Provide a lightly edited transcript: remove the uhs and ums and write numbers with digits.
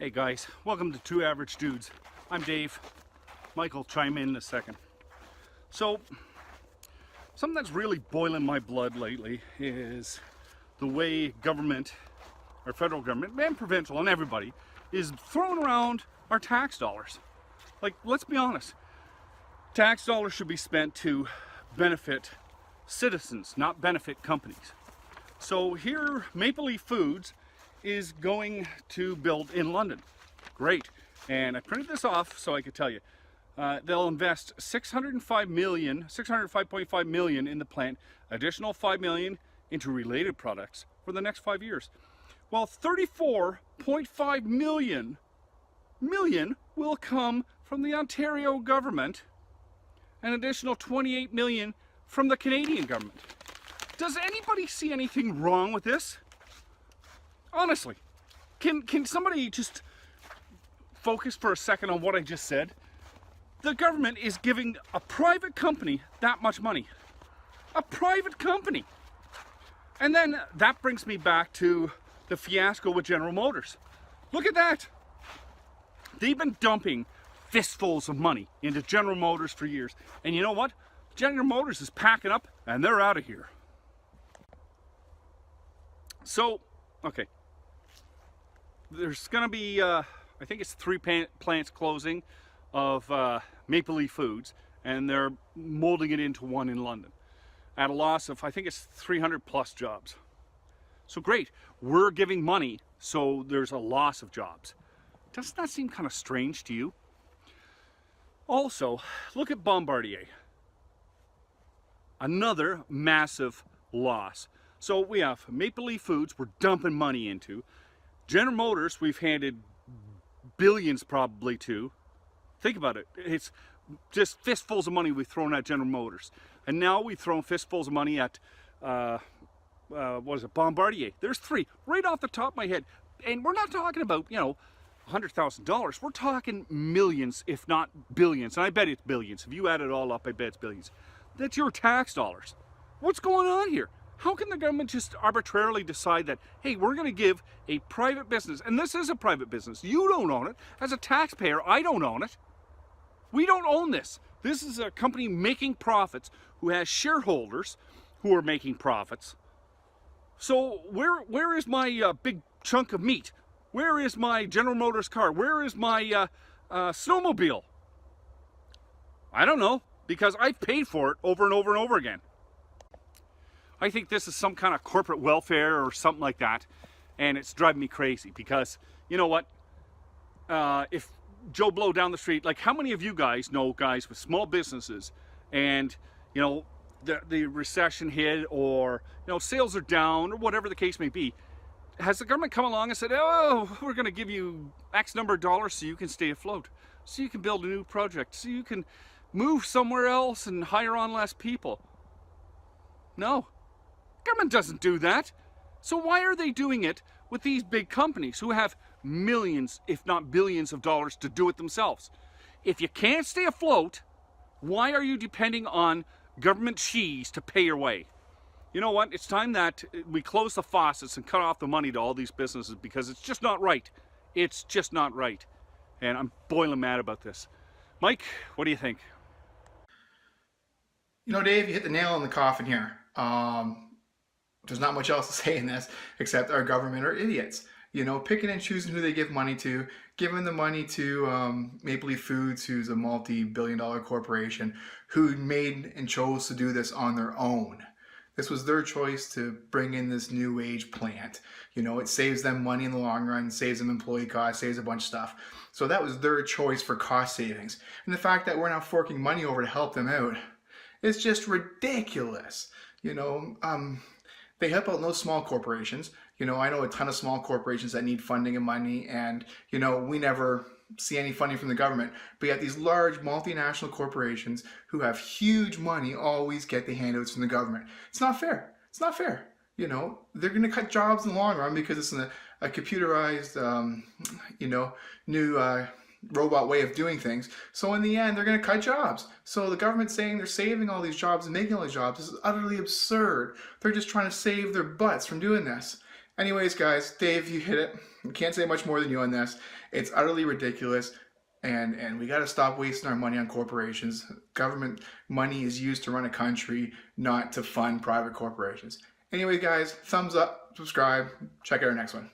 Hey guys, welcome to Two Average Dudes. I'm Dave. Michael, chime in a second. So, something that's really boiling my blood lately is the way government, our federal government, and provincial, and everybody, is throwing around our tax dollars. Like, let's be honest. Tax dollars should be spent to benefit citizens, not benefit companies. So here, Maple Leaf Foods is going to build in London. Great. And I printed this off so I could tell you. They'll invest $605.5 million in the plant, additional $5 million into related products for the next 5 years. While $34.5 million will come from the Ontario government, an additional $28 million from the Canadian government. Does anybody see anything wrong with this? Honestly, can somebody just focus for a second on what I just said? The government is giving a private company that much money. A private company. And then that brings me back to the fiasco with General Motors. Look at that. They've been dumping fistfuls of money into General Motors for years. And you know what? General Motors is packing up and they're out of here. So, okay. There's going to be, I think it's 3 plants closing of Maple Leaf Foods, and they're molding it into one in London at a loss of, I think it's 300 plus jobs. So great, we're giving money, so there's a loss of jobs. Doesn't that seem kind of strange to you? Also, look at Bombardier. Another massive loss. So we have Maple Leaf Foods we're dumping money into. General Motors we've handed billions probably to. Think about it. It's just fistfuls of money we've thrown at General Motors. And now we've thrown fistfuls of money at, what is it, Bombardier. There's 3 right off the top of my head. And we're not talking about, you know, $100,000. We're talking millions, if not billions. And I bet it's billions. If you add it all up, I bet it's billions. That's your tax dollars. What's going on here? How can the government just arbitrarily decide that, hey, we're going to give a private business, and this is a private business, you don't own it. As a taxpayer, I don't own it. We don't own this. This is a company making profits who has shareholders who are making profits. So where is my big chunk of meat? Where is my General Motors car? Where is my snowmobile? I don't know, because I've paid for it over and over and over again. I think this is some kind of corporate welfare or something like that, and it's driving me crazy because, you know what, if Joe Blow down the street, like how many of you guys know guys with small businesses and, you know, the recession hit or, you know, sales are down or whatever the case may be, has the government come along and said, oh, we're going to give you X number of dollars so you can stay afloat, so you can build a new project, so you can move somewhere else and hire on less people? No. Government doesn't do that. So why are they doing it with these big companies who have millions, if not billions of dollars to do it themselves? If you can't stay afloat, why are you depending on government cheese to pay your way? You know what? It's time that we close the faucets and cut off the money to all these businesses because it's just not right. It's just not right. And I'm boiling mad about this. Mike, what do you think? You know, Dave, you hit the nail on the coffin here. There's not much else to say in this except our government are idiots. You know, picking and choosing who they give money to, giving the money to Maple Leaf Foods, who's a multi-billion-dollar corporation, who made and chose to do this on their own. This was their choice to bring in this new age plant. You know, it saves them money in the long run, saves them employee costs, saves a bunch of stuff. So that was their choice for cost savings. And the fact that we're now forking money over to help them out, it's just ridiculous. You know, they help out no small corporations. You know, I know a ton of small corporations that need funding and money, and, you know, we never see any funding from the government. But yet these large multinational corporations who have huge money always get the handouts from the government. It's not fair. It's not fair. You know, they're going to cut jobs in the long run because it's a computerized, you know, new robot way of doing things. So in the end, they're going to cut jobs. So the government's saying they're saving all these jobs and making all these jobs. This is utterly absurd. They're just trying to save their butts from doing this. Anyways, guys, Dave, you hit it. I can't say much more than you on this. It's utterly ridiculous, and we got to stop wasting our money on corporations. Government money is used to run a country, not to fund private corporations. Anyway, guys, thumbs up, subscribe, check out our next one.